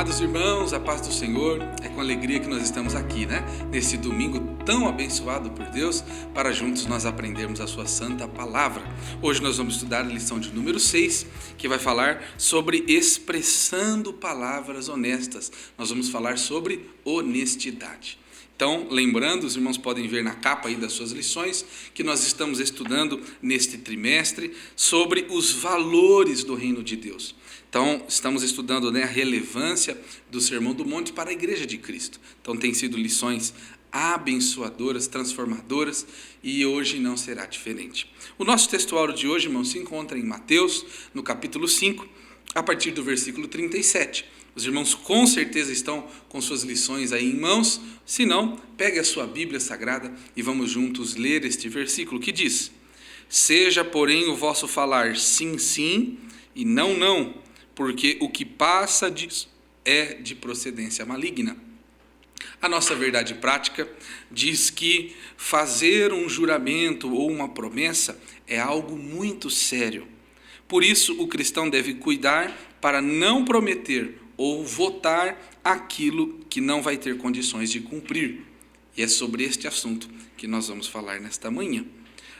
Amados irmãos, a paz do Senhor, é com alegria que nós estamos aqui, nesse domingo tão abençoado por Deus, para juntos nós aprendermos a sua santa palavra. Hoje nós vamos estudar a lição de número 6, que vai falar sobre expressando palavras honestas. Nós vamos falar sobre honestidade. Então, lembrando, os irmãos podem ver na capa aí das suas lições, que nós estamos estudando neste trimestre sobre os valores do reino de Deus. Então, estamos estudando a relevância do Sermão do Monte para a Igreja de Cristo. Então, tem sido lições abençoadoras, transformadoras, e hoje não será diferente. O nosso textuário de hoje, irmãos, se encontra em Mateus, no capítulo 5, a partir do versículo 37. Os irmãos com certeza estão com suas lições aí em mãos. Se não, pegue a sua Bíblia Sagrada e vamos juntos ler este versículo que diz: Seja, porém, o vosso falar sim, sim e não, não, porque o que passa disso é de procedência maligna. A nossa verdade prática diz que fazer um juramento ou uma promessa é algo muito sério. Por isso, o cristão deve cuidar para não prometer ou votar aquilo que não vai ter condições de cumprir. E é sobre este assunto que nós vamos falar nesta manhã.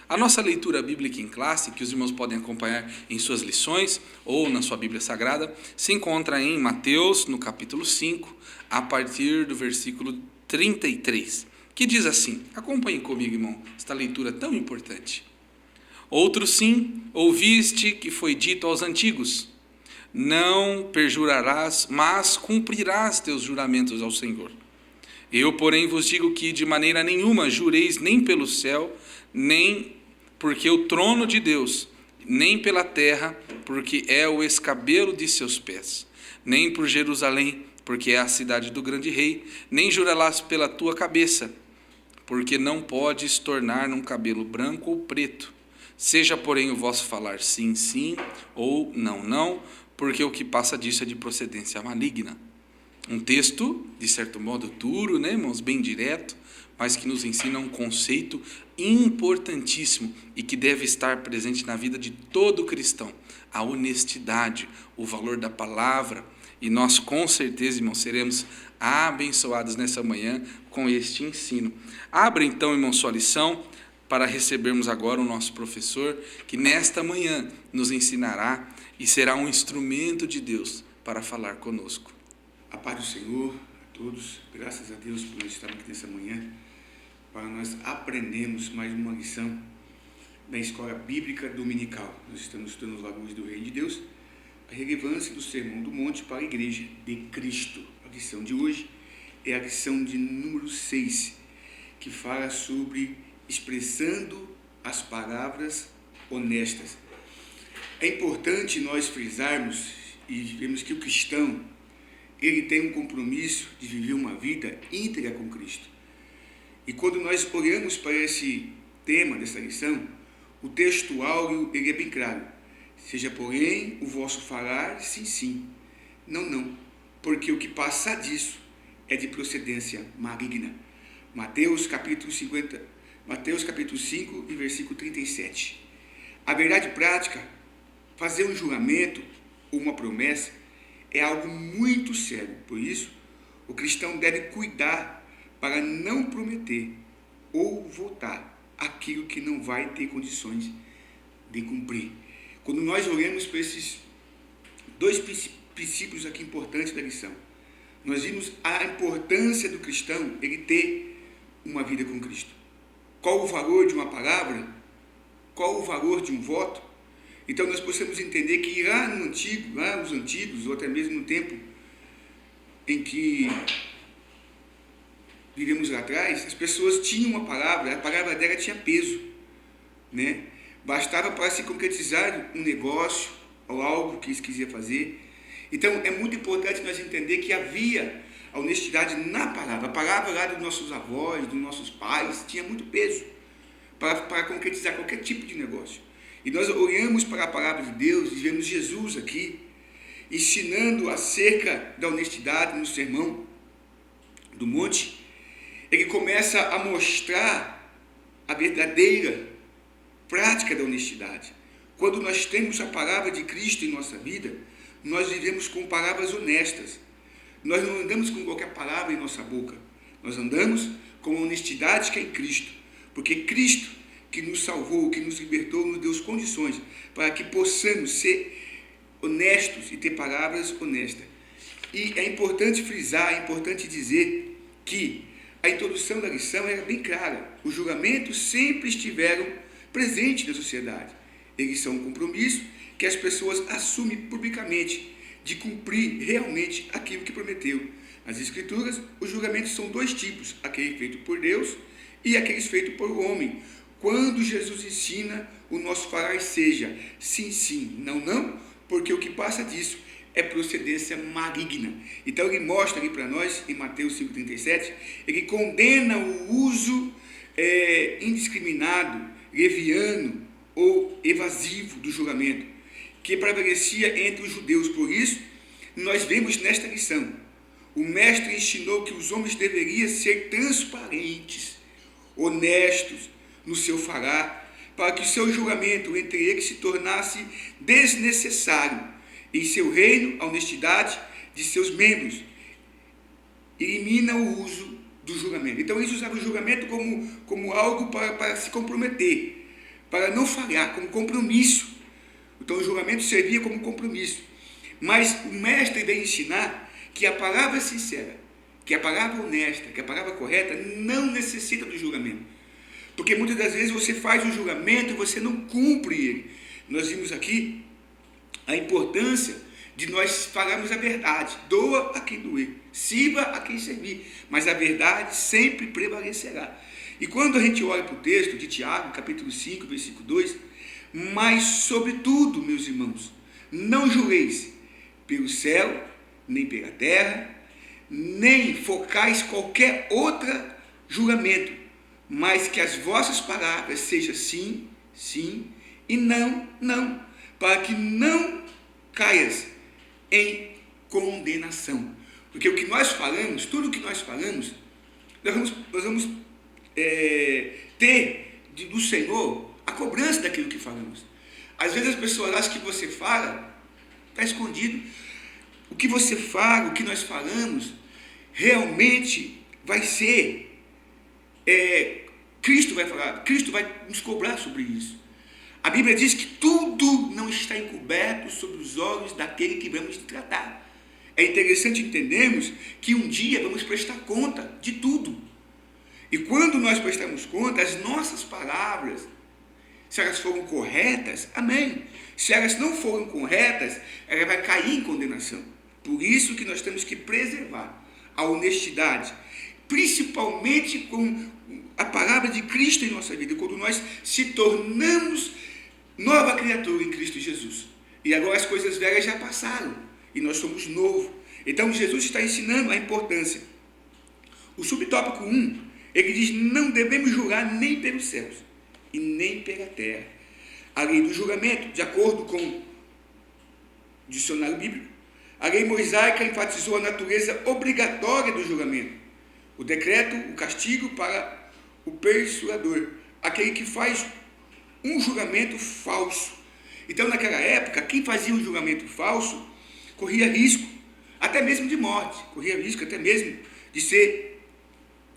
A nossa leitura bíblica em classe, que os irmãos podem acompanhar em suas lições ou na sua Bíblia Sagrada, se encontra em Mateus, no capítulo 5, a partir do versículo 33, que diz assim: acompanhe comigo, irmão, esta leitura tão importante. Outro sim, ouviste que foi dito aos antigos: não perjurarás, mas cumprirás teus juramentos ao Senhor. Eu, porém, vos digo que de maneira nenhuma jureis nem pelo céu, nem porque o trono de Deus, nem pela terra, porque é o escabelo de seus pés, nem por Jerusalém, porque é a cidade do grande rei, nem jurarás pela tua cabeça, porque não podes tornar num cabelo branco ou preto. Seja, porém, o vosso falar sim, sim, ou não, não, porque o que passa disso é de procedência maligna. Um texto, de certo modo, duro, irmãos, bem direto, mas que nos ensina um conceito importantíssimo e que deve estar presente na vida de todo cristão: a honestidade, o valor da palavra. E nós, com certeza, irmãos, seremos abençoados nessa manhã com este ensino. Abra então, irmão, sua lição, para recebermos agora o nosso professor, que nesta manhã nos ensinará e será um instrumento de Deus para falar conosco. A paz do Senhor a todos, graças a Deus por estarmos aqui nessa manhã, para nós aprendermos mais uma lição da Escola Bíblica Dominical. Nós estamos estudando os valores do Reino de Deus, a relevância do Sermão do Monte para a Igreja de Cristo. A lição de hoje é a lição de número 6, que fala sobre expressando as palavras honestas. É importante nós frisarmos e vermos que o cristão, ele tem um compromisso de viver uma vida íntegra com Cristo. E quando nós olhamos para esse tema dessa lição, o texto áureo ele é bem claro: seja, porém, o vosso falar sim, sim, não, não, porque o que passa disso é de procedência maligna. Mateus capítulo 5 e versículo 37. A verdade prática, fazer um juramento ou uma promessa é algo muito sério. Por isso, o cristão deve cuidar para não prometer ou votar aquilo que não vai ter condições de cumprir. Quando nós olhamos para esses dois princípios aqui importantes da lição, nós vimos a importância do cristão ele ter uma vida com Cristo. Qual o valor de uma palavra? Qual o valor de um voto? Então nós possamos entender que lá os antigos, ou até mesmo no tempo em que vivemos lá atrás, as pessoas tinham uma palavra, a palavra dela tinha peso, Bastava para se concretizar um negócio ou algo que eles quisiam fazer. Então é muito importante nós entender que havia a honestidade na palavra. A palavra lá dos nossos avós, dos nossos pais, tinha muito peso para concretizar qualquer tipo de negócio. E nós olhamos para a palavra de Deus e vemos Jesus aqui, ensinando acerca da honestidade no Sermão do Monte. Ele começa a mostrar a verdadeira prática da honestidade. Quando nós temos a palavra de Cristo em nossa vida, nós vivemos com palavras honestas. Nós não andamos com qualquer palavra em nossa boca. Nós andamos com a honestidade que é em Cristo. Porque Cristo, que nos salvou, que nos libertou, nos deu condições para que possamos ser honestos e ter palavras honestas. E é importante frisar, é importante dizer que a introdução da lição era bem clara. Os julgamentos sempre estiveram presentes na sociedade. Eles são um compromisso que as pessoas assumem publicamente de cumprir realmente aquilo que prometeu. Nas Escrituras, os julgamentos são dois tipos, aquele feito por Deus e aqueles feitos por homem. Quando Jesus ensina, o nosso falar seja sim, sim, não, não, porque o que passa disso é procedência maligna. Então ele mostra ali para nós, em Mateus 5,37, ele condena o uso indiscriminado, leviano ou evasivo do julgamento, que prevalecia entre os judeus. Por isso, nós vemos nesta lição, o mestre ensinou que os homens deveriam ser transparentes, honestos no seu falar, para que o seu julgamento entre eles se tornasse desnecessário. Em seu reino, a honestidade de seus membros elimina o uso do julgamento. Então eles usavam o julgamento como algo para se comprometer, para não falhar, como compromisso. Então o julgamento servia como compromisso. Mas o mestre vem ensinar que a palavra sincera, que a palavra honesta, que a palavra correta não necessita do julgamento. Porque muitas das vezes você faz um julgamento e você não cumpre ele. Nós vimos aqui a importância de nós falarmos a verdade. Doa a quem doer, sirva a quem servir, mas a verdade sempre prevalecerá. E quando a gente olha para o texto de Tiago, capítulo 5, versículo 2, mas sobretudo, meus irmãos, não jureis pelo céu, nem pela terra, nem focais qualquer outro julgamento, mas que as vossas palavras sejam sim, sim, e não, não, para que não caias em condenação. Porque o que nós falamos, tudo o que nós falamos, nós vamos ter do Senhor a cobrança daquilo que falamos. Às vezes as pessoas acham que você fala, está escondido. O que você fala, o que nós falamos, realmente vai ser, Cristo vai falar, Cristo vai nos cobrar sobre isso. A Bíblia diz que tudo não está encoberto sobre os olhos daquele que vamos tratar. É interessante entendermos que um dia vamos prestar conta de tudo. E quando nós prestamos conta, as nossas palavras, se elas foram corretas, amém. Se elas não foram corretas, ela vai cair em condenação. Por isso que nós temos que preservar a honestidade, principalmente com a palavra de Cristo em nossa vida, quando nós se tornamos nova criatura em Cristo Jesus. E agora as coisas velhas já passaram e nós somos novos. Então Jesus está ensinando a importância. O subtópico 1, ele diz: não devemos julgar nem pelos céus e nem pela terra. A lei do julgamento, de acordo com o dicionário bíblico, a lei mosaica enfatizou a natureza obrigatória do julgamento. O decreto, o castigo para o persuador, aquele que faz um julgamento falso. Então, naquela época, quem fazia um julgamento falso corria risco até mesmo de morte, corria risco até mesmo de ser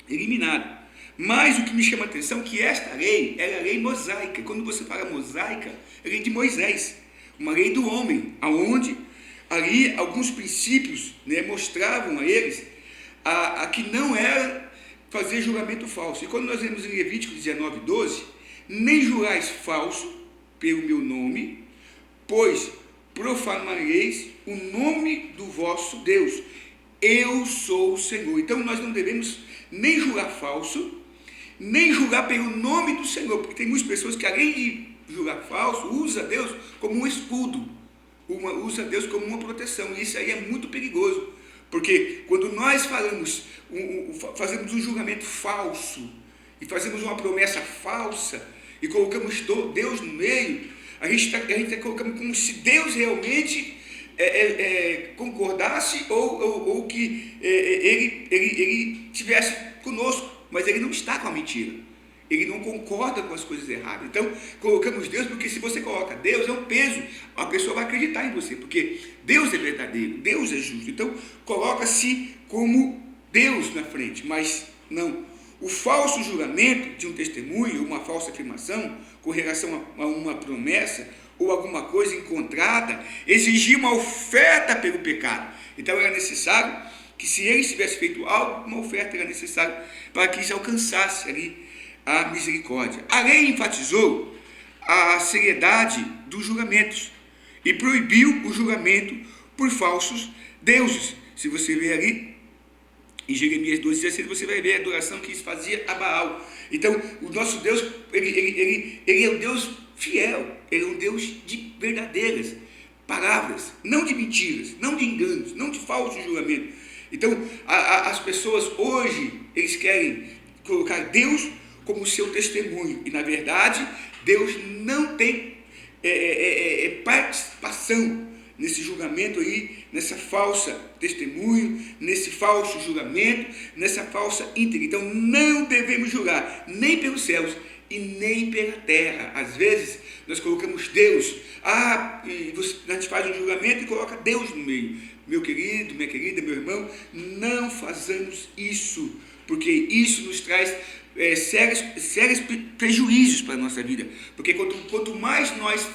eliminado. Mas o que me chama a atenção é que esta lei era a lei mosaica. Quando você fala mosaica, é a lei de Moisés, uma lei do homem, aonde ali alguns princípios, mostravam a eles a que não era fazer julgamento falso. E quando nós vemos em Levítico 19:12, nem jurais falso pelo meu nome, pois profanareis o nome do vosso Deus. Eu sou o Senhor. Então nós não devemos nem jurar falso, nem jurar pelo nome do Senhor, porque tem muitas pessoas que, além de jurar falso, usa Deus como um escudo, usa Deus como uma proteção. E isso aí é muito perigoso, porque quando nós fazemos um julgamento falso e fazemos uma promessa falsa e colocamos Deus no meio, a gente está colocando como se Deus realmente concordasse ou que ele estivesse conosco, mas ele não está com a mentira. Ele não concorda com as coisas erradas. Então, colocamos Deus, porque se você coloca Deus, é um peso. A pessoa vai acreditar em você, porque Deus é verdadeiro, Deus é justo. Então, coloca-se como Deus na frente, mas não. O falso julgamento de um testemunho, uma falsa afirmação, com relação a uma promessa, ou alguma coisa encontrada, exigia uma oferta pelo pecado. Então, era necessário que, se ele tivesse feito algo, uma oferta era necessária para que isso alcançasse ali a misericórdia. A lei enfatizou a seriedade dos julgamentos e proibiu o julgamento por falsos deuses. Se você ver ali em Jeremias 12,16, você vai ver a adoração que se fazia a Baal. Então, o nosso Deus, ele é um Deus fiel, ele é um Deus de verdadeiras palavras, não de mentiras, não de enganos, não de falsos julgamentos. Então, as pessoas hoje, eles querem colocar Deus como seu testemunho, e na verdade Deus não tem participação nesse julgamento aí, nessa falsa testemunho, nesse falso julgamento, nessa falsa íntegra. Então não devemos julgar nem pelos céus e nem pela terra. Às vezes nós colocamos Deus, a gente faz um julgamento e coloca Deus no meio. Meu querido, minha querida, meu irmão, não façamos isso, porque isso nos traz sérios prejuízos para a nossa vida, porque quanto mais nós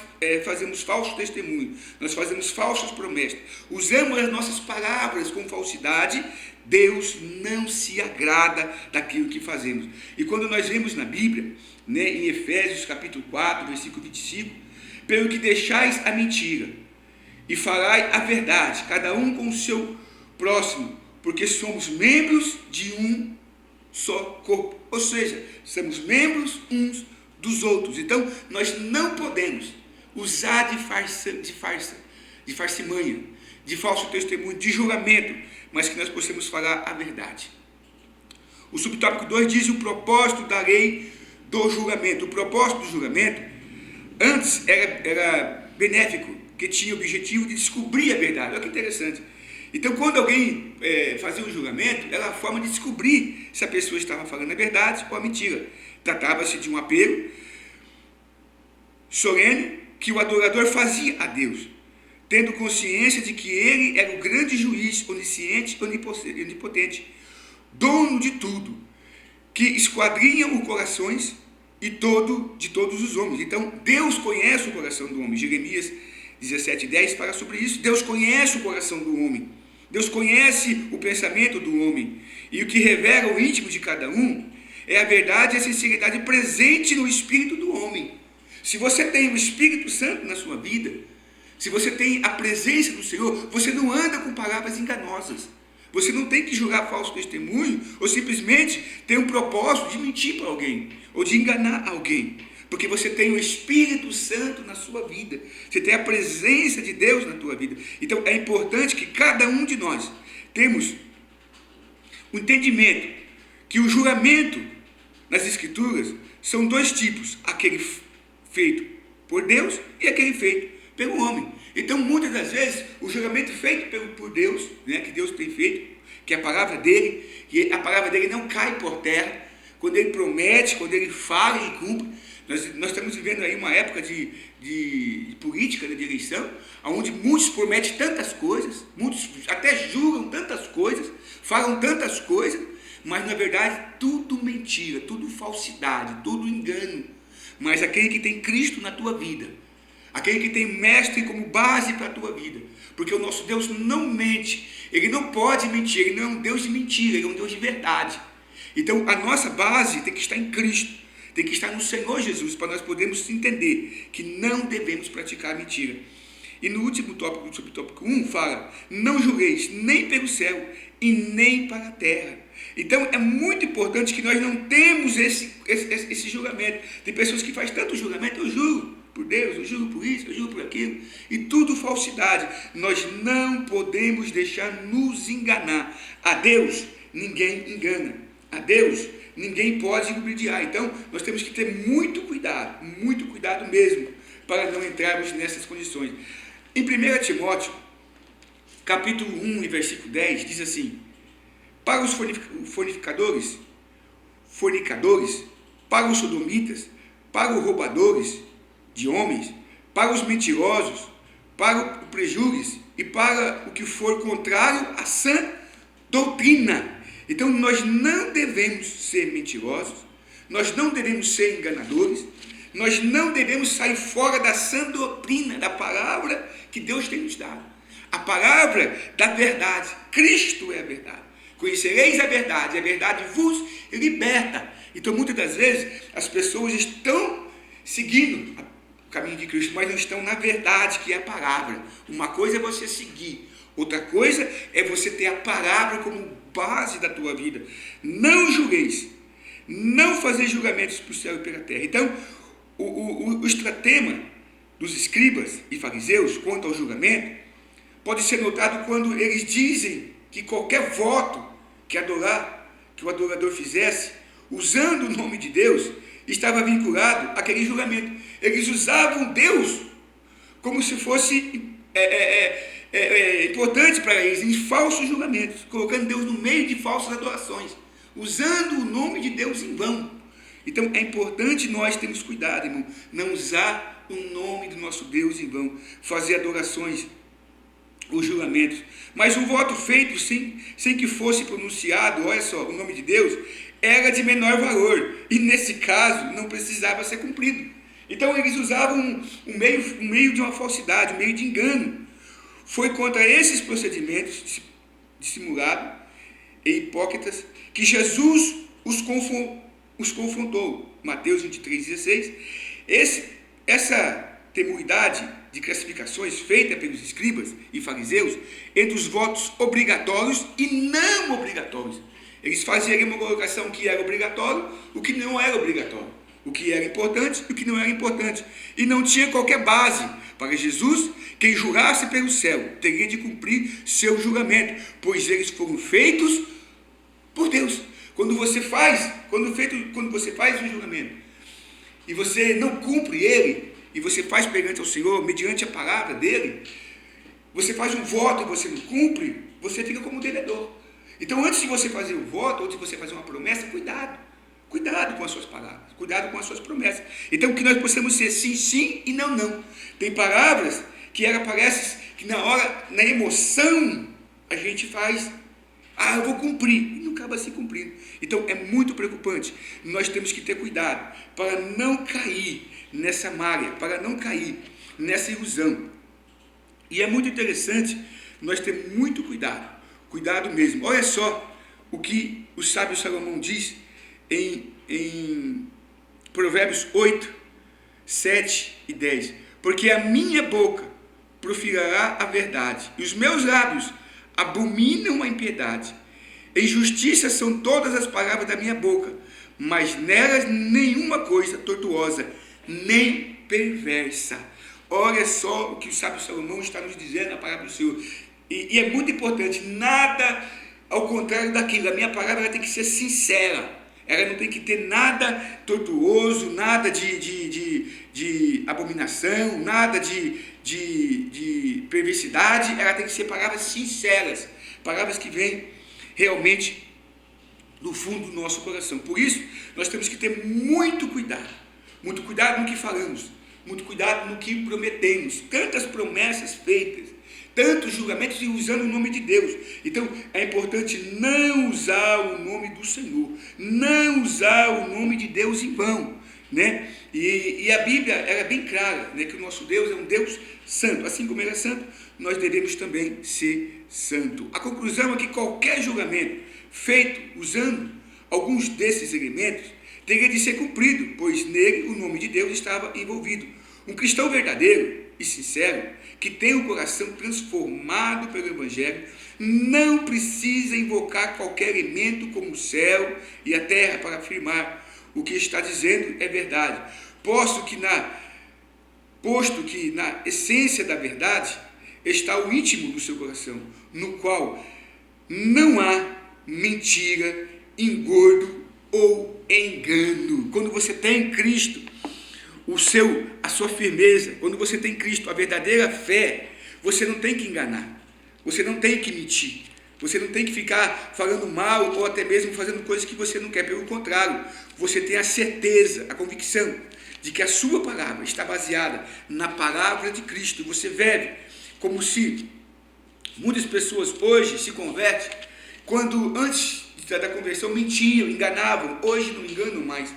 fazemos falsos testemunhos, nós fazemos falsas promessas, usamos as nossas palavras com falsidade, Deus não se agrada daquilo que fazemos. E quando nós vemos na Bíblia, né, em Efésios capítulo 4, versículo 25, pelo que deixais a mentira e falai a verdade, cada um com o seu próximo, porque somos membros de um só corpo, ou seja, somos membros uns dos outros. Então nós não podemos usar de farcimanha, de falso testemunho, de julgamento, mas que nós possamos falar a verdade. O subtópico 2 diz o propósito da lei do julgamento. O propósito do julgamento antes era benéfico, que tinha o objetivo de descobrir a verdade. Olha que interessante. Então, quando alguém fazia um julgamento, era a forma de descobrir se a pessoa estava falando a verdade ou a mentira. Tratava-se de um apelo solene que o adorador fazia a Deus, tendo consciência de que ele era o grande juiz, onisciente, onipotente, dono de tudo, que esquadrinha os corações de todos os homens. Então, Deus conhece o coração do homem. Jeremias 17:10 fala sobre isso. Deus conhece o coração do homem. Deus conhece o pensamento do homem, e o que revela o íntimo de cada um é a verdade e a sinceridade presente no espírito do homem. Se você tem o Espírito Santo na sua vida, se você tem a presença do Senhor, você não anda com palavras enganosas. Você não tem que julgar falso testemunho ou simplesmente ter um propósito de mentir para alguém ou de enganar alguém. Porque você tem o Espírito Santo na sua vida. Você tem a presença de Deus na tua vida. Então é importante que cada um de nós temos o entendimento que o julgamento nas Escrituras são dois tipos. Aquele feito por Deus e aquele feito pelo homem. Então muitas das vezes o julgamento feito por Deus, né, que Deus tem feito, que é a palavra dele, e a palavra dele não cai por terra. Quando ele promete, quando ele fala e cumpre. Nós estamos vivendo aí uma época de política, de eleição, onde muitos prometem tantas coisas, muitos até juram tantas coisas, falam tantas coisas, mas na verdade tudo mentira, tudo falsidade, tudo engano. Mas aquele que tem Cristo na tua vida, aquele que tem mestre como base para a tua vida, porque o nosso Deus não mente, ele não pode mentir, ele não é um Deus de mentira, ele é um Deus de verdade. Então a nossa base tem que estar em Cristo, tem que estar no Senhor Jesus, para nós podermos entender que não devemos praticar mentira. E no último tópico, no subtópico 1, fala: não julgueis nem pelo céu e nem para a terra. Então é muito importante que nós não temos esse julgamento. Tem pessoas que fazem tanto julgamento: eu juro por Deus, eu juro por isso, eu juro por aquilo, e tudo falsidade. Nós não podemos deixar nos enganar. A Deus ninguém engana, a Deus ninguém pode ludibriar. Então nós temos que ter muito cuidado mesmo, para não entrarmos nessas condições. Em 1 Timóteo, capítulo 1, versículo 10, diz assim: para os fornicadores, para os sodomitas, para os roubadores de homens, para os mentirosos, para o prejuízo e para o que for contrário à sã doutrina. Então nós não devemos ser mentirosos, nós não devemos ser enganadores, nós não devemos sair fora da sã doutrina, da palavra que Deus tem nos dado. A palavra da verdade. Cristo é a verdade. Conhecereis a verdade vos liberta. Então muitas das vezes as pessoas estão seguindo o caminho de Cristo, mas não estão na verdade, que é a palavra. Uma coisa é você seguir, outra coisa é você ter a palavra como base da tua vida. Não julgueis, não fazeis julgamentos para o céu e pela terra. Então, o estratema dos escribas e fariseus quanto ao julgamento pode ser notado quando eles dizem que qualquer voto que o adorador fizesse, usando o nome de Deus, estava vinculado àquele julgamento. Eles usavam Deus como se fosse importante para eles, em falsos julgamentos, colocando Deus no meio de falsas adorações, usando o nome de Deus em vão. Então é importante nós termos cuidado, irmão, não usar o nome do nosso Deus em vão, fazer adorações, os julgamentos. Mas um voto feito sem que fosse pronunciado, olha só, o nome de Deus, era de menor valor, e nesse caso não precisava ser cumprido. Então eles usavam um meio de uma falsidade, um meio de engano. Foi contra esses procedimentos dissimulados e hipócritas que Jesus os confrontou. Mateus 23,16. Essa temuidade de classificações feita pelos escribas e fariseus entre os votos obrigatórios e não obrigatórios. Eles faziam uma colocação: o que era obrigatório, o que não era obrigatório, o que era importante e o que não era importante. E não tinha qualquer base para Jesus. Quem jurasse pelo céu teria de cumprir seu juramento, pois eles foram feitos por Deus. Quando você faz um juramento e você não cumpre ele, e você faz perante ao Senhor, mediante a palavra dele, você faz um voto e você não cumpre, você fica como devedor. Então, antes de você fazer um voto, antes de você fazer uma promessa, cuidado com as suas palavras, cuidado com as suas promessas. Então, que nós possamos ser sim, sim e não, não. Tem palavras que parece que na emoção, a gente faz, eu vou cumprir, e não acaba se cumprindo. Então, é muito preocupante. Nós temos que ter cuidado para não cair nessa malha, para não cair nessa ilusão. E é muito interessante nós termos muito cuidado mesmo. Olha só o que o sábio Salomão diz em Provérbios 8, 7 e 10. Porque a minha boca proferirá a verdade, e os meus lábios abominam a impiedade. Em justiça são todas as palavras da minha boca, mas nelas nenhuma coisa tortuosa, nem perversa. Olha só o que o sábio Salomão está nos dizendo na palavra do Senhor. E é muito importante, nada ao contrário daquilo. A minha palavra ela tem que ser sincera. Ela não tem que ter nada tortuoso, nada de abominação, nada de perversidade. Ela tem que ser palavras sinceras, palavras que vêm realmente do fundo do nosso coração. Por isso, nós temos que ter muito cuidado no que falamos, muito cuidado no que prometemos. Tantas promessas feitas, tantos julgamentos e usando o nome de Deus. Então, é importante não usar o nome do Senhor, não usar o nome de Deus em vão, né? E a Bíblia é bem clara, né, que o nosso Deus é um Deus santo. Assim como ele é santo, nós devemos também ser santo. A conclusão é que qualquer julgamento feito usando alguns desses elementos teria de ser cumprido, pois nele o nome de Deus estava envolvido. Um cristão verdadeiro e sincero, que tem o coração transformado pelo Evangelho, não precisa invocar qualquer elemento como o céu e a terra para afirmar o que está dizendo é verdade, posto que na essência da verdade está o íntimo do seu coração, no qual não há mentira, engordo ou engano. Quando você tem em Cristo a sua firmeza, quando você tem em Cristo a verdadeira fé, você não tem que enganar, você não tem que mentir, Você não tem que ficar falando mal ou até mesmo fazendo coisas que você não quer. Pelo contrário, você tem a certeza, a convicção de que a sua palavra está baseada na palavra de Cristo. Você vive como se muitas pessoas hoje se convertem quando antes da conversão mentiam, enganavam. Hoje não enganam mais.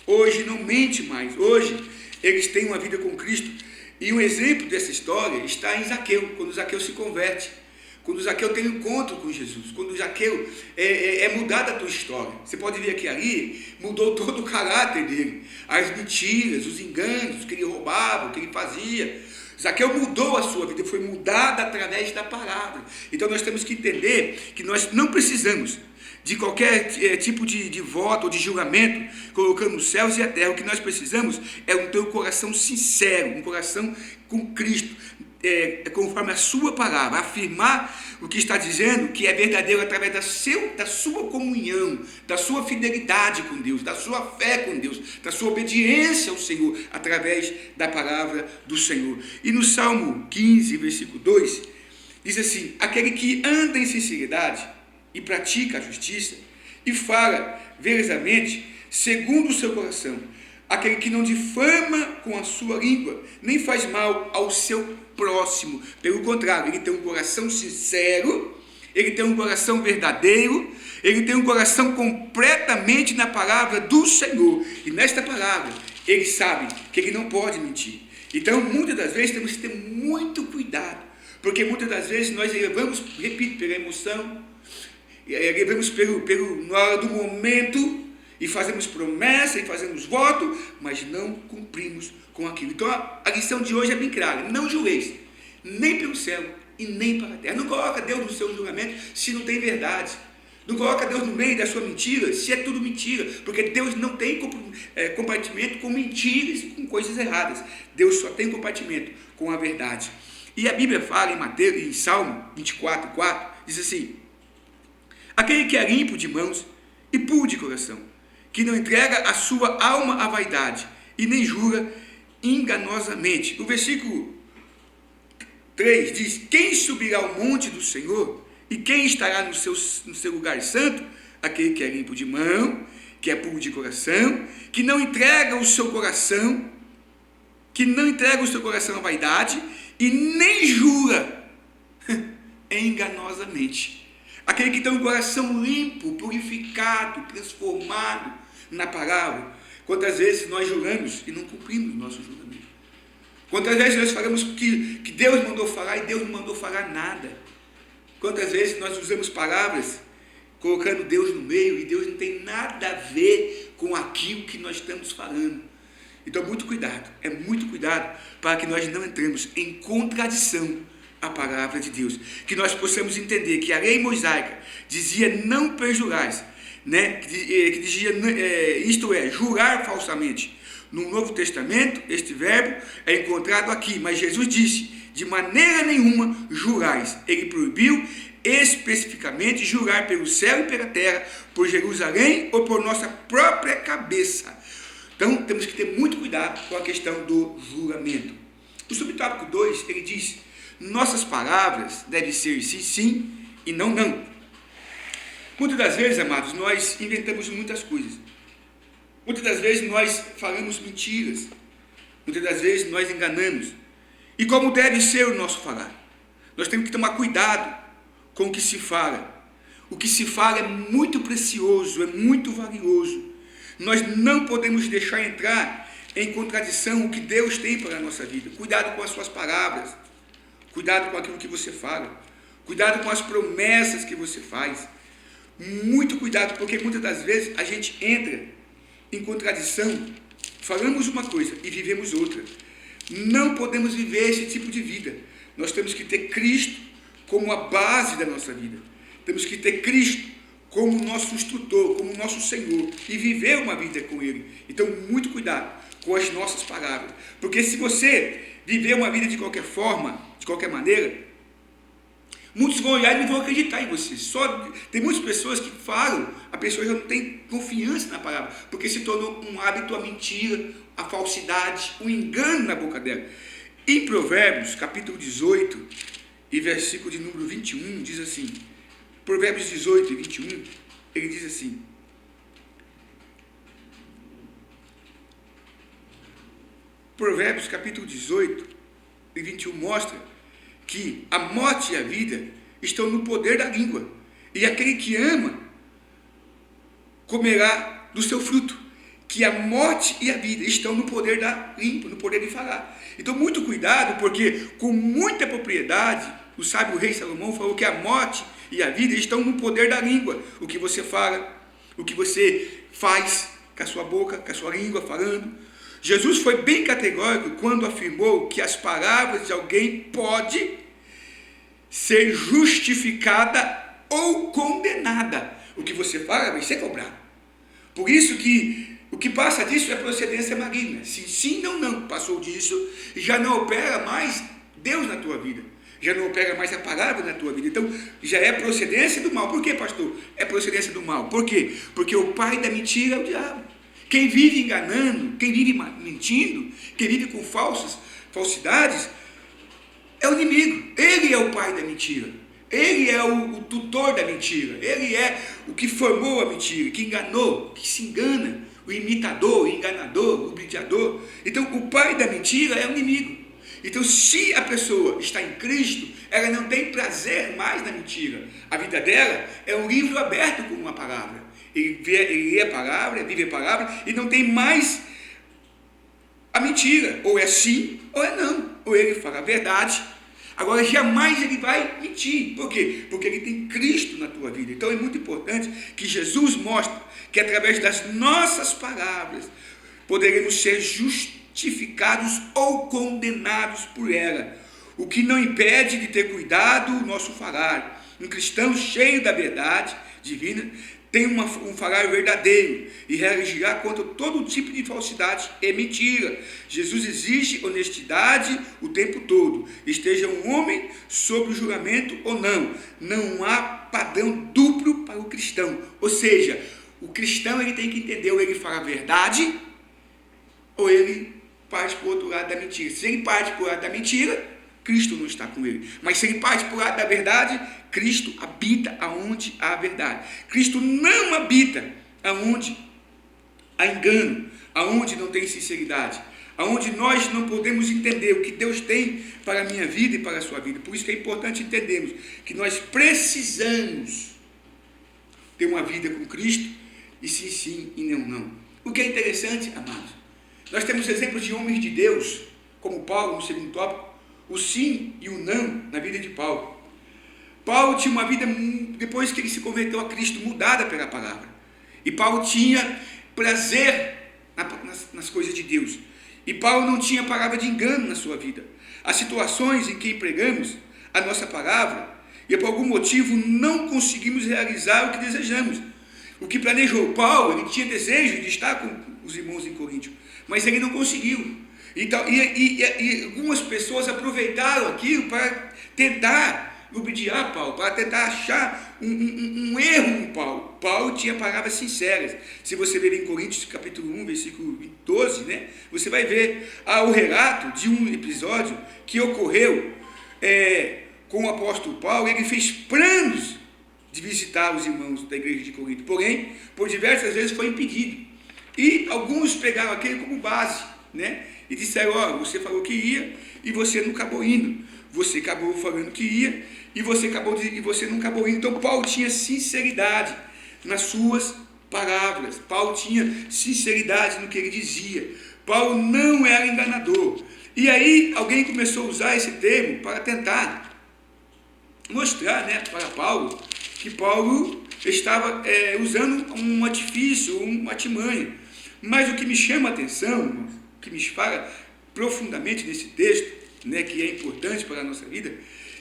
Hoje não mente mais. Hoje eles têm uma vida com Cristo. E um exemplo dessa história está em Zaqueu, quando Zaqueu se converte. Quando Zaqueu tem um encontro com Jesus, quando Zaqueu é mudada a tua história. Você pode ver que ali mudou todo o caráter dele. As mentiras, os enganos, o que ele roubava, o que ele fazia. Zaqueu mudou a sua vida, foi mudada através da palavra. Então nós temos que entender que nós não precisamos de qualquer tipo de voto ou de julgamento, colocando os céus e a terra. O que nós precisamos é ter um coração sincero, um coração com Cristo, conforme a sua palavra, afirmar o que está dizendo, que é verdadeiro através da sua comunhão, da sua fidelidade com Deus, da sua fé com Deus, da sua obediência ao Senhor, através da palavra do Senhor. E no Salmo 15, versículo 2, diz assim: aquele que anda em sinceridade e pratica a justiça e fala verazmente segundo o seu coração, aquele que não difama com a sua língua, nem faz mal ao seu próximo. Pelo contrário, ele tem um coração sincero, ele tem um coração verdadeiro, ele tem um coração completamente na palavra do Senhor. E nesta palavra, ele sabe que ele não pode mentir. Então, muitas das vezes, temos que ter muito cuidado, porque muitas das vezes nós levamos, repito, pela emoção, levamos na hora do momento, e fazemos promessa e fazemos voto, mas não cumprimos com aquilo. Então a lição de hoje é bem clara: não julgueis, nem pelo céu e nem para a terra. Não coloca Deus no seu julgamento se não tem verdade. Não coloca Deus no meio da sua mentira se é tudo mentira, porque Deus não tem compartimento com mentiras e com coisas erradas. Deus só tem compartimento com a verdade. E a Bíblia fala em Salmo 24:4, diz assim: aquele que é limpo de mãos e puro de coração, que não entrega a sua alma à vaidade e nem jura enganosamente. O versículo 3 diz: quem subirá ao monte do Senhor e quem estará no seu lugar santo? Aquele que é limpo de mão, que é puro de coração, que não entrega o seu coração à vaidade e nem jura enganosamente. Aquele que tem um coração limpo, purificado, transformado na palavra. Quantas vezes nós juramos e não cumprimos o nosso juramento? Quantas vezes nós falamos que Deus mandou falar e Deus não mandou falar nada? Quantas vezes nós usamos palavras colocando Deus no meio e Deus não tem nada a ver com aquilo que nós estamos falando? Então, muito cuidado para que nós não entremos em contradição à palavra de Deus, que nós possamos entender que a lei mosaica dizia não perjurais, né? Que dizia, isto é, jurar falsamente. No Novo Testamento, este verbo é encontrado aqui, mas Jesus disse: de maneira nenhuma jurais. Ele proibiu especificamente jurar pelo céu e pela terra, por Jerusalém ou por nossa própria cabeça. Então, temos que ter muito cuidado com a questão do juramento. O subtópico 2, ele diz: nossas palavras devem ser sim, sim e não, não. Muitas das vezes, amados, nós inventamos muitas coisas. Muitas das vezes nós falamos mentiras. Muitas das vezes nós enganamos. E como deve ser o nosso falar? Nós temos que tomar cuidado com o que se fala. O que se fala é muito precioso, é muito valioso. Nós não podemos deixar entrar em contradição o que Deus tem para a nossa vida. Cuidado com as suas palavras. Cuidado com aquilo que você fala. Cuidado com as promessas que você faz. Muito cuidado, porque muitas das vezes a gente entra em contradição, falamos uma coisa e vivemos outra. Não podemos viver esse tipo de vida. Nós temos que ter Cristo como a base da nossa vida. Temos que ter Cristo como nosso instrutor, como nosso Senhor, e viver uma vida com Ele. Então, muito cuidado com as nossas palavras, porque se você viver uma vida de qualquer forma, de qualquer maneira, muitos vão olhar e não vão acreditar em você. Tem muitas pessoas que falam, a pessoa já não tem confiança na palavra, porque se tornou um hábito a mentira, a falsidade, o engano na boca dela. Em Provérbios, capítulo 18, e versículo de número 21, diz assim: Provérbios 18 e 21, ele diz assim: Provérbios capítulo 18 e 21 mostra que a morte e a vida estão no poder da língua, e aquele que ama comerá do seu fruto. Que a morte e a vida estão no poder da língua, no poder de falar. Então, muito cuidado, porque com muita propriedade, o sábio rei Salomão falou que a morte e a vida estão no poder da língua. O que você fala, o que você faz com a sua boca, com a sua língua falando. Jesus foi bem categórico quando afirmou que as palavras de alguém pode ser justificada ou condenada. O que você fala vai ser cobrado. Por isso que o que passa disso é procedência maligna. Se sim ou não passou disso, já não opera mais Deus na tua vida. Já não opera mais a palavra na tua vida. Então, já é procedência do mal. Por quê, pastor? É procedência do mal. Por quê? Porque o pai da mentira é o diabo. Quem vive enganando, quem vive mentindo, quem vive com falsidades, é o inimigo. Ele é o pai da mentira. Ele é o tutor da mentira. Ele é o que formou a mentira, que enganou, que se engana. O imitador, o enganador, o ludibriador. Então, o pai da mentira é o inimigo. Então, se a pessoa está em Cristo, ela não tem prazer mais na mentira. A vida dela é um livro aberto com uma palavra. Ele lê a palavra, vive a palavra e não tem mais a mentira. Ou é sim ou é não. Ou ele fala a verdade. Agora, jamais ele vai mentir. Por quê? Porque ele tem Cristo na tua vida. Então, é muito importante que Jesus mostre que através das nossas palavras poderemos ser justificados ou condenados por ela. O que não impede de ter cuidado o nosso falar. Um cristão cheio da verdade divina tem um falar verdadeiro e reagirá contra todo tipo de falsidade e mentira. Jesus exige honestidade o tempo todo. Esteja um homem sob o juramento ou não. Não há padrão duplo para o cristão. Ou seja, o cristão ele tem que entender, ou ele fala a verdade, ou ele parte para o outro lado da mentira. Se ele parte para o lado da mentira, Cristo não está com ele. Mas se ele parte para o lado da verdade, Cristo habita aonde há verdade. Cristo não habita aonde há engano, aonde não tem sinceridade, aonde nós não podemos entender o que Deus tem para a minha vida e para a sua vida. Por isso que é importante entendermos que nós precisamos ter uma vida com Cristo e sim, sim e não, não. O que é interessante, amados, nós temos exemplos de homens de Deus, como Paulo, no segundo tópico, o sim e o não na vida de Paulo. Paulo tinha uma vida, depois que ele se converteu a Cristo, mudada pela palavra. E Paulo tinha prazer nas coisas de Deus. E Paulo não tinha palavra de engano na sua vida. As situações em que empregamos a nossa palavra e por algum motivo não conseguimos realizar o que desejamos. O que planejou Paulo, ele tinha desejo de estar com os irmãos em Coríntio, mas ele não conseguiu. Então, e algumas pessoas aproveitaram aquilo para tentar ludibriar Paulo, para tentar achar um erro em Paulo. Paulo tinha palavras sinceras. Se você ver em Coríntios capítulo 1, versículo 12, né, você vai ver o relato de um episódio que ocorreu com o apóstolo Paulo. Ele fez planos de visitar os irmãos da igreja de Corinto, porém, por diversas vezes foi impedido. E alguns pegaram aquele como base, né? E disseram, você falou que ia e você não acabou indo. Você acabou falando que ia e você não acabou indo. Então, Paulo tinha sinceridade nas suas palavras. Paulo tinha sinceridade no que ele dizia. Paulo não era enganador. E aí, alguém começou a usar esse termo para tentar mostrar, né, para Paulo que Paulo estava usando um artifício, uma artimanha. Mas o que me chama a atenção, o que me fala profundamente nesse texto, né, que é importante para a nossa vida,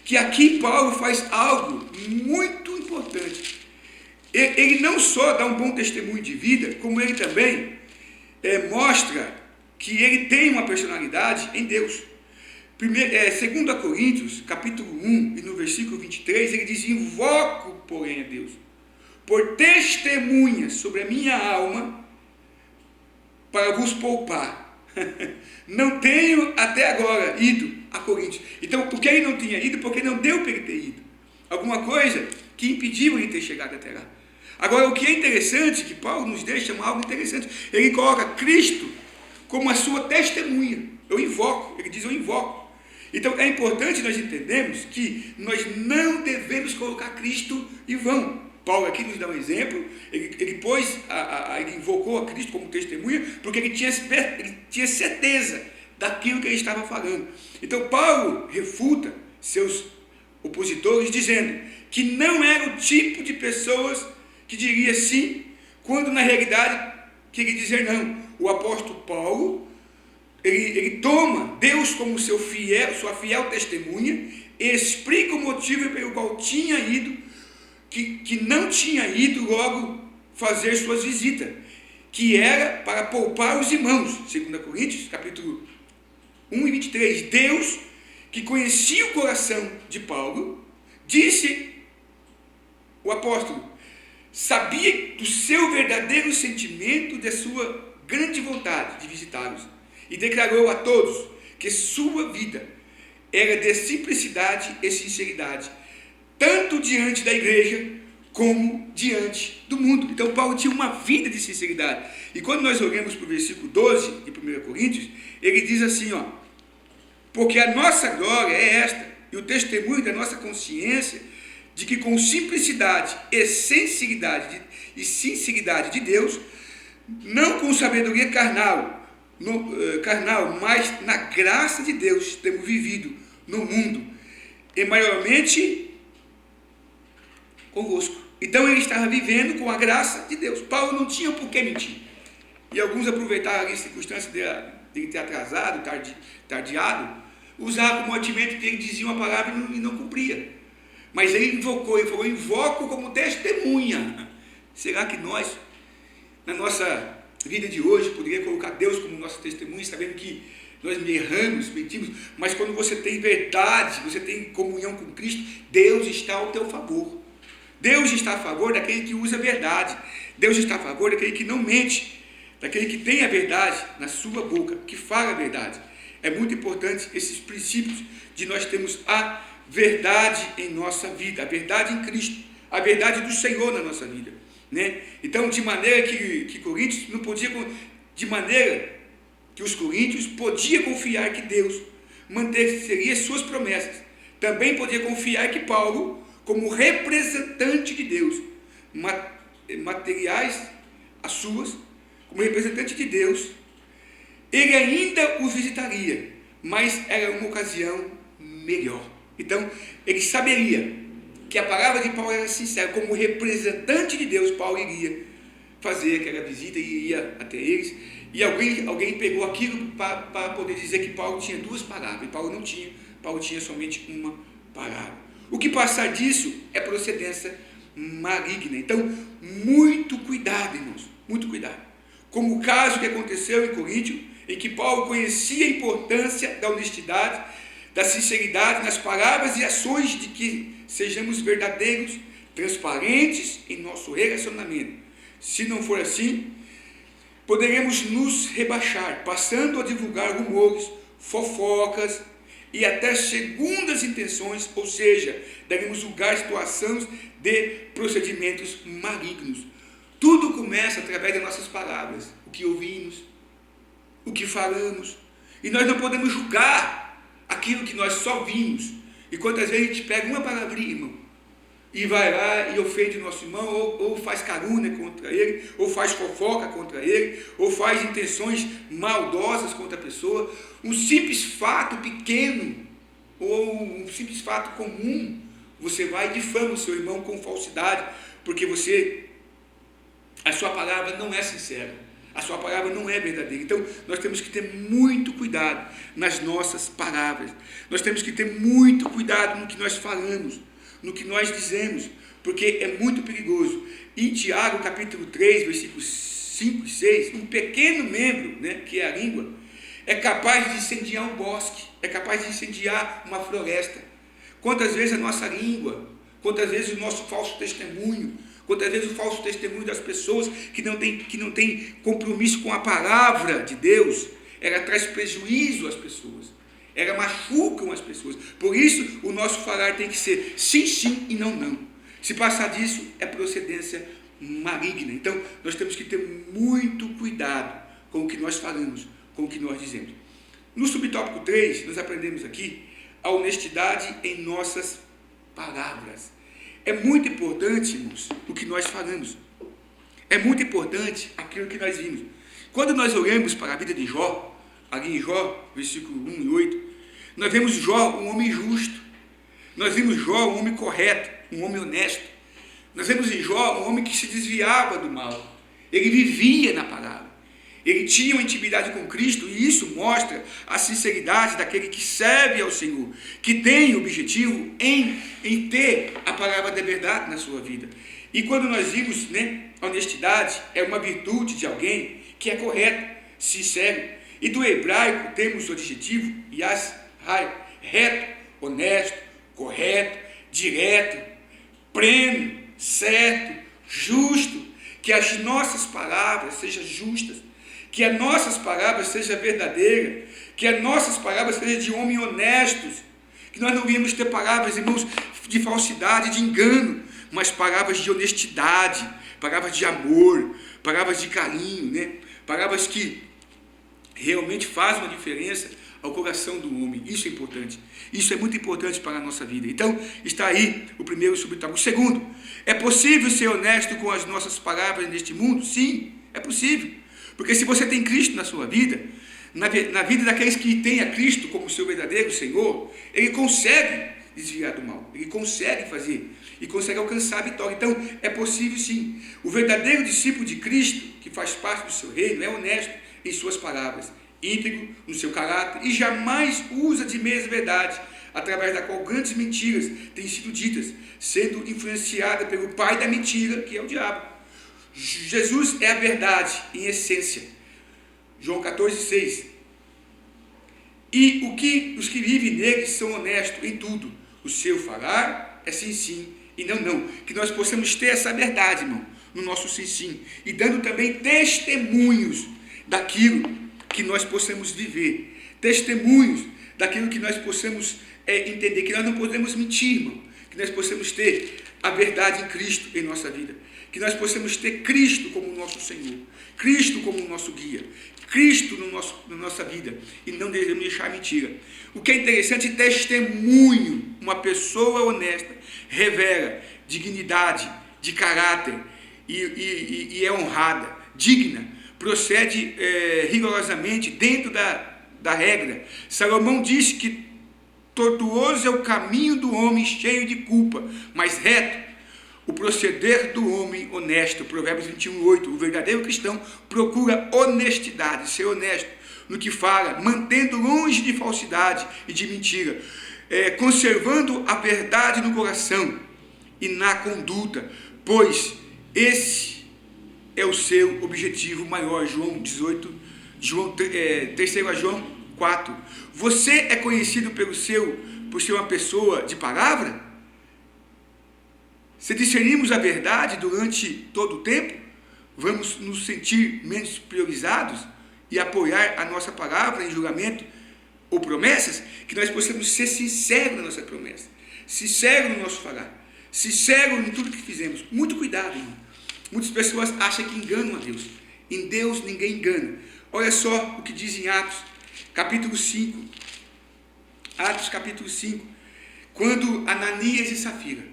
que aqui Paulo faz algo muito importante. Ele não só dá um bom testemunho de vida, como ele também mostra que ele tem uma personalidade em Deus. 2 Coríntios, capítulo 1, e no versículo 23, ele diz, invoco, porém, a Deus, por testemunha sobre a minha alma, para vos poupar. Não tenho até agora ido a Coríntios. Então, por que ele não tinha ido? Porque não deu para ele ter ido. Alguma coisa que impediam ele ter chegado até lá. Agora, o que é interessante, que Paulo nos deixa algo interessante, ele coloca Cristo como a sua testemunha. Eu invoco, ele diz, eu invoco. Então, é importante nós entendermos que nós não devemos colocar Cristo em vão. Paulo aqui nos dá um exemplo, ele invocou a Cristo como testemunha, porque ele tinha certeza daquilo que ele estava falando. Então, Paulo refuta seus opositores, dizendo que não era o tipo de pessoas que diria sim, quando na realidade queria dizer não. O apóstolo Paulo, ele toma Deus como sua fiel testemunha, explica o motivo pelo qual tinha ido, que não tinha ido logo fazer suas visitas, que era para poupar os irmãos. 2 Coríntios, capítulo 1 e 23, Deus, que conhecia o coração de Paulo, disse o apóstolo, sabia do seu verdadeiro sentimento, da sua grande vontade de visitá-los, e declarou a todos que sua vida era de simplicidade e sinceridade, tanto diante da igreja como diante do mundo. Então Paulo tinha uma vida de sinceridade. E quando nós olhamos para o versículo 12 de 1 Coríntios, ele diz assim, porque a nossa glória é esta, e o testemunho da nossa consciência, de que com simplicidade e sinceridade de Deus, não com sabedoria carnal, mas na graça de Deus temos vivido no mundo, e maiormente convosco. Então ele estava vivendo com a graça de Deus. Paulo não tinha por que mentir. E alguns aproveitaram a circunstância de ele ter atrasado, tardiado, usavam como argumento que ele dizia uma palavra e não cumpria. Mas ele invocou, ele falou, invoco como testemunha. Será que nós, na nossa vida de hoje, poderia colocar Deus como nossa testemunha, sabendo que nós erramos, mentimos, mas quando você tem verdade, você tem comunhão com Cristo, Deus está ao teu favor. Deus está a favor daquele que usa a verdade. Deus está a favor daquele que não mente, daquele que tem a verdade na sua boca, que fala a verdade. É muito importante esses princípios de nós termos a verdade em nossa vida, a verdade em Cristo, a verdade do Senhor na nossa vida, né? Então, de maneira que Coríntios não podia, de maneira que os coríntios podiam confiar que Deus manteria suas promessas, também podia confiar que Paulo, como representante de Deus, materiais as suas, como representante de Deus, ele ainda os visitaria, mas era uma ocasião melhor. Então, ele saberia que a palavra de Paulo era sincera, como representante de Deus, Paulo iria fazer aquela visita e ia até eles, e alguém pegou aquilo para poder dizer que Paulo tinha duas palavras, e Paulo não tinha, Paulo tinha somente uma palavra. O que passar disso é procedência maligna. Então, muito cuidado, irmãos, muito cuidado. Como o caso que aconteceu em Coríntio, em que Paulo conhecia a importância da honestidade, da sinceridade nas palavras e ações, de que sejamos verdadeiros, transparentes em nosso relacionamento. Se não for assim, poderemos nos rebaixar, passando a divulgar rumores, fofocas e até segundas intenções, ou seja, daremos lugar a situações de procedimentos malignos. Tudo começa através das nossas palavras, o que ouvimos, o que falamos, e nós não podemos julgar aquilo que nós só vimos. E quantas vezes a gente pega uma palavrinha, irmão, e vai lá e ofende o nosso irmão, ou faz calúnia contra ele, ou faz fofoca contra ele, ou faz intenções maldosas contra a pessoa. Um simples fato pequeno, ou um simples fato comum, você vai e difama o seu irmão com falsidade, porque a sua palavra não é sincera, a sua palavra não é verdadeira. Então, nós temos que ter muito cuidado nas nossas palavras, nós temos que ter muito cuidado no que nós falamos, no que nós dizemos, porque é muito perigoso. Em Tiago, capítulo 3, versículos 5 e 6, um pequeno membro, que é a língua, é capaz de incendiar um bosque, é capaz de incendiar uma floresta. Quantas vezes a nossa língua, quantas vezes o nosso falso testemunho, quantas vezes o falso testemunho das pessoas que não tem compromisso com a palavra de Deus, ela traz prejuízo às pessoas, ela machucam as pessoas. Por isso, o nosso falar tem que ser sim, sim e não, não. Se passar disso, é procedência maligna. Então, nós temos que ter muito cuidado com o que nós falamos, com o que nós dizemos. No subtópico 3, nós aprendemos aqui a honestidade em nossas palavras. É muito importante, irmãos, o que nós falamos. É muito importante aquilo que nós vimos. Quando nós olhamos para a vida de Jó, ali em Jó, versículo 1 e 8, nós vemos Jó um homem justo. Nós vimos Jó um homem correto, um homem honesto. Nós vemos em Jó um homem que se desviava do mal. Ele vivia na palavra. Ele tinha uma intimidade com Cristo, e isso mostra a sinceridade daquele que serve ao Senhor, que tem o objetivo em ter a palavra da verdade na sua vida. E quando nós vimos, a honestidade é uma virtude de alguém que é correto, sincero. E do hebraico temos o adjetivo yashar, reto, honesto, correto, direto, pleno, certo, justo. Que as nossas palavras sejam justas, que as nossas palavras sejam verdadeiras, que as nossas palavras sejam de homens honestos, que nós não viemos ter palavras, irmãos, de falsidade, de engano, mas palavras de honestidade, palavras de amor, palavras de carinho, palavras que realmente fazem uma diferença ao coração do homem. Isso é importante. Isso é muito importante para a nossa vida. Então, está aí o primeiro subtópico. O segundo, é possível ser honesto com as nossas palavras neste mundo? Sim, é possível. Porque se você tem Cristo na sua vida, na vida daqueles que têm a Cristo como seu verdadeiro Senhor, ele consegue desviar do mal, ele consegue fazer, e consegue alcançar a vitória. Então, é possível sim. O verdadeiro discípulo de Cristo, que faz parte do seu reino, é honesto em suas palavras, íntegro no seu caráter, e jamais usa de meias verdades, através da qual grandes mentiras têm sido ditas, sendo influenciada pelo pai da mentira, que é o diabo. Jesus é a verdade em essência. João 14,6. E os que vivem nele são honestos em tudo. O seu falar é sim, sim, e não, não. Que nós possamos ter essa verdade, irmão, no nosso sim, sim. E dando também testemunhos daquilo que nós possamos viver. Testemunhos daquilo que nós possamos entender. Que nós não podemos mentir, irmão. Que nós possamos ter a verdade em Cristo em nossa vida. Que nós possamos ter Cristo como nosso Senhor, Cristo como nosso guia, Cristo na nossa vida, e não devemos deixar mentira. O que é interessante, testemunho. Uma pessoa honesta revela dignidade, de caráter, e é honrada, digna, procede rigorosamente dentro da regra. Salomão disse que tortuoso é o caminho do homem cheio de culpa, mas reto o proceder do homem honesto. Provérbios 21:8. O verdadeiro cristão procura honestidade, ser honesto no que fala, mantendo longe de falsidade e de mentira, conservando a verdade no coração e na conduta, pois esse é o seu objetivo maior. João 18, 3 João 4. Você é conhecido por ser uma pessoa de palavra? Se discernirmos a verdade durante todo o tempo, vamos nos sentir menos priorizados e apoiar a nossa palavra em julgamento ou promessas, que nós possamos ser sinceros na nossa promessa, sinceros no nosso falar, sinceros em tudo que fizemos. Muito cuidado, irmão. Muitas pessoas acham que enganam a Deus. Em Deus ninguém engana. Olha só o que diz em Atos, capítulo 5. Atos, capítulo 5. Quando Ananias e Safira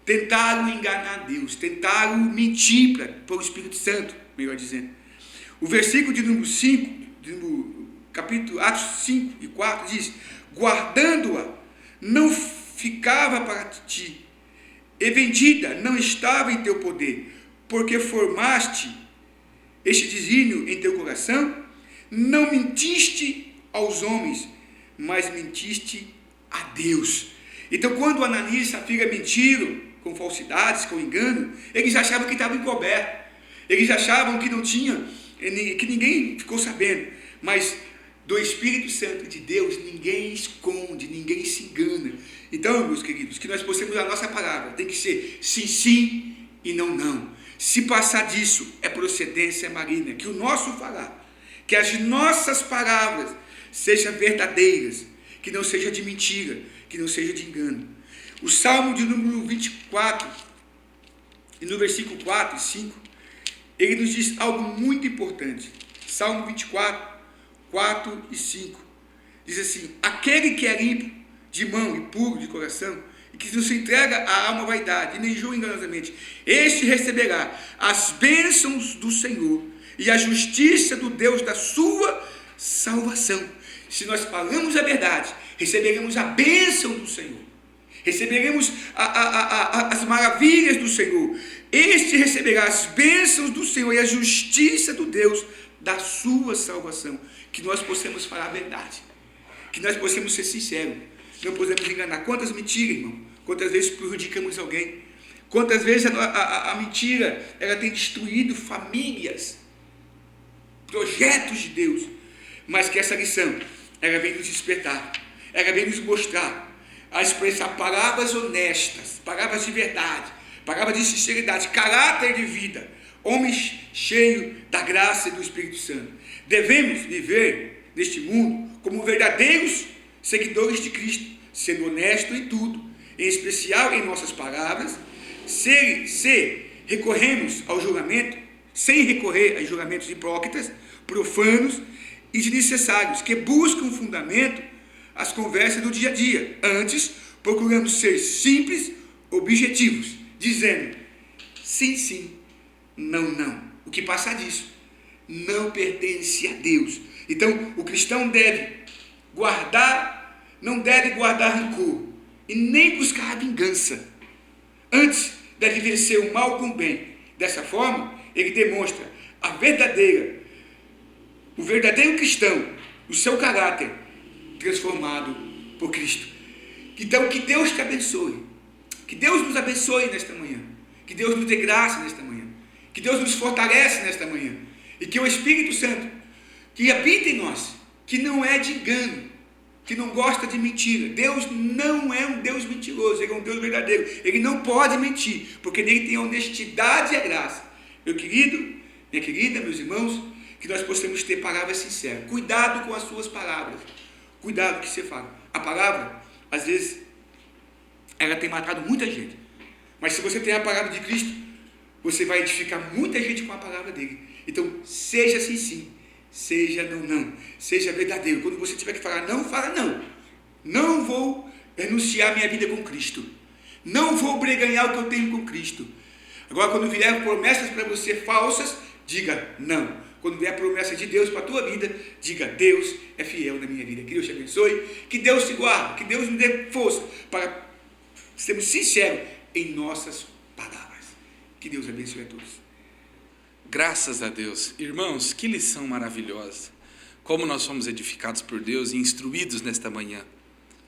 tentaram enganar Deus, tentaram mentir para o Espírito Santo, melhor dizendo. O versículo de número 5, capítulo Atos 5 e 4 diz: guardando-a, não ficava para ti, e vendida não estava em teu poder, porque formaste este desígnio em teu coração, não mentiste aos homens, mas mentiste a Deus. Então, quando Ananias e Safira mentiram, com falsidades, com engano, eles achavam que estavam encobertos, eles achavam que não tinha, que ninguém ficou sabendo, mas do Espírito Santo de Deus, ninguém esconde, ninguém se engana. Então, meus queridos, que nós possamos a nossa palavra, tem que ser sim, sim e não, não. Se passar disso, é procedência maligna. Que o nosso falar, que as nossas palavras sejam verdadeiras, que não seja de mentira, que não seja de engano. O Salmo de número 24, E no versículo 4 e 5, ele nos diz algo muito importante. Salmo 24, 4 e 5. Diz assim: aquele que é limpo de mão e puro de coração, e que não se entrega à alma vaidade, e nem julga enganosamente, este receberá as bênçãos do Senhor e a justiça do Deus da sua salvação. Se nós falamos a verdade, receberemos a bênção do Senhor, receberemos as maravilhas do Senhor. Este receberá as bênçãos do Senhor e a justiça do Deus da sua salvação. Que nós possamos falar a verdade, que nós possamos ser sinceros, não podemos enganar. Quantas mentiras, irmão, quantas vezes prejudicamos alguém, quantas vezes a mentira, ela tem destruído famílias, projetos de Deus. Mas que essa lição, ela vem nos despertar, ela vem nos mostrar a expressar palavras honestas, palavras de verdade, palavras de sinceridade, caráter de vida, homens cheios da graça e do Espírito Santo. Devemos viver neste mundo como verdadeiros seguidores de Cristo, sendo honestos em tudo, em especial em nossas palavras, se recorremos ao julgamento, sem recorrer a julgamentos hipócritas, profanos e desnecessários, que buscam fundamento às conversas do dia a dia. Antes, procuramos ser simples, objetivos, dizendo sim, sim, não, não. O que passa disso não pertence a Deus. Então, o cristão não deve guardar rancor e nem buscar a vingança. Antes, deve vencer o mal com o bem. Dessa forma, ele demonstra o verdadeiro cristão, o seu caráter transformado por Cristo. Então, que Deus te abençoe, que Deus nos abençoe nesta manhã, que Deus nos dê graça nesta manhã, que Deus nos fortalece nesta manhã, e que o Espírito Santo, que habita em nós, que não é de engano, que não gosta de mentira. Deus não é um Deus mentiroso, Ele é um Deus verdadeiro, Ele não pode mentir, porque nele tem a honestidade e a graça. Meu querido, minha querida, meus irmãos, que nós possamos ter palavras sinceras. Cuidado com as suas palavras, cuidado com o que você fala. A palavra, às vezes, ela tem matado muita gente, mas se você tem a palavra de Cristo, você vai edificar muita gente com a palavra dele. Então, seja sim, sim, seja não, não, seja verdadeiro. Quando você tiver que falar não, fala não. Não vou renunciar minha vida com Cristo, não vou breganhar o que eu tenho com Cristo. Agora, quando vier promessas para você falsas, diga não. Quando vier a promessa de Deus para a tua vida, diga: Deus é fiel na minha vida. Que Deus te abençoe, que Deus te guarde, que Deus nos dê força para sermos sinceros em nossas palavras. Que Deus abençoe a todos. Graças a Deus. Irmãos, que lição maravilhosa. Como nós fomos edificados por Deus e instruídos nesta manhã.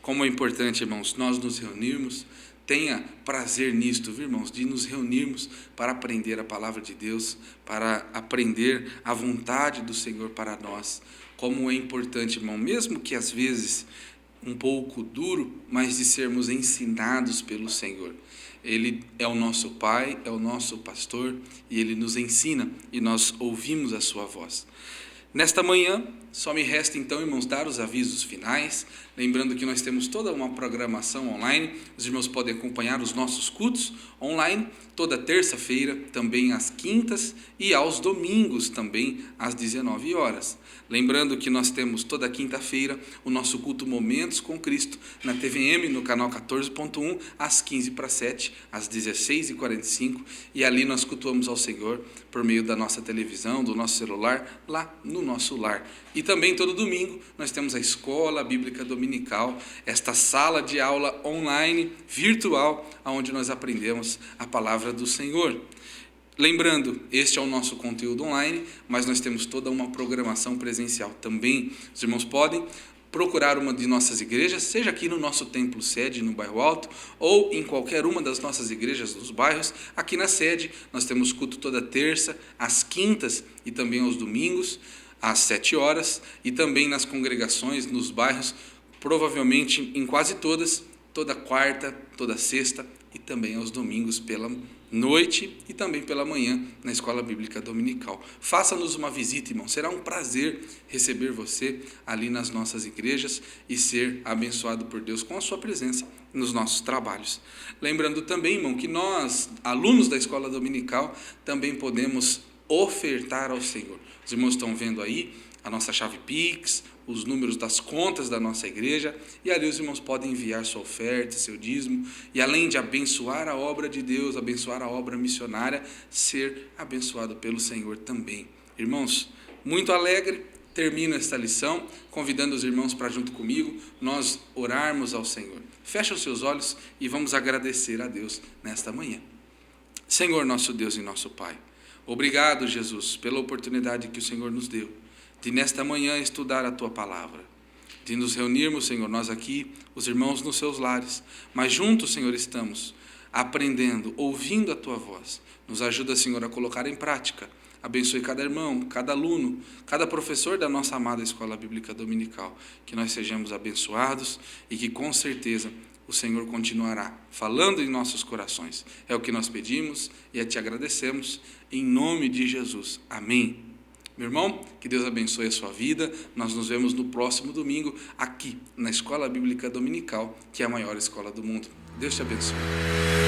Como é importante, irmãos, nós nos reunirmos. Tenha prazer nisto, viu, irmãos, de nos reunirmos para aprender a palavra de Deus, para aprender a vontade do Senhor para nós. Como é importante, irmão, mesmo que às vezes um pouco duro, mas de sermos ensinados pelo Senhor. Ele é o nosso Pai, é o nosso pastor, e Ele nos ensina, e nós ouvimos a sua voz. Nesta manhã, só me resta então, irmãos, dar os avisos finais, lembrando que nós temos toda uma programação online. Os irmãos podem acompanhar os nossos cultos online, toda terça-feira, também às quintas, e aos domingos também, às 19 horas. Lembrando que nós temos toda quinta-feira o nosso culto Momentos com Cristo, na TVM, no canal 14.1, às 15:07, às 16h45, e ali nós cultuamos ao Senhor por meio da nossa televisão, do nosso celular, lá no nosso lar. E também todo domingo nós temos a Escola Bíblica Dominical, esta sala de aula online, virtual, onde nós aprendemos a palavra do Senhor. Lembrando, este é o nosso conteúdo online, mas nós temos toda uma programação presencial também. Os irmãos podem procurar uma de nossas igrejas, seja aqui no nosso templo sede, no bairro Alto, ou em qualquer uma das nossas igrejas dos bairros. Aqui na sede, nós temos culto toda terça, às quintas e também aos domingos, às 7 horas, e também nas congregações, nos bairros, provavelmente em quase todas, toda quarta, toda sexta e também aos domingos pela noite e também pela manhã na Escola Bíblica Dominical. Faça-nos uma visita, irmão. Será um prazer receber você ali nas nossas igrejas e ser abençoado por Deus com a sua presença nos nossos trabalhos. Lembrando também, irmão, que nós, alunos da Escola Dominical, também podemos ofertar ao Senhor. Os irmãos estão vendo aí a nossa chave Pix, os números das contas da nossa igreja, e ali os irmãos podem enviar sua oferta, seu dízimo, e além de abençoar a obra de Deus, abençoar a obra missionária, ser abençoado pelo Senhor também. Irmãos, muito alegre, termino esta lição, convidando os irmãos para junto comigo, nós orarmos ao Senhor. Feche os seus olhos e vamos agradecer a Deus nesta manhã. Senhor, nosso Deus e nosso Pai, obrigado, Jesus, pela oportunidade que o Senhor nos deu de nesta manhã estudar a Tua Palavra, de nos reunirmos, Senhor, nós aqui, os irmãos nos seus lares, mas juntos, Senhor, estamos aprendendo, ouvindo a Tua voz. Nos ajuda, Senhor, a colocar em prática. Abençoe cada irmão, cada aluno, cada professor da nossa amada Escola Bíblica Dominical, que nós sejamos abençoados e que com certeza o Senhor continuará falando em nossos corações. É o que nós pedimos e te agradecemos, em nome de Jesus. Amém. Meu irmão, que Deus abençoe a sua vida. Nós nos vemos no próximo domingo aqui na Escola Bíblica Dominical, que é a maior escola do mundo. Deus te abençoe.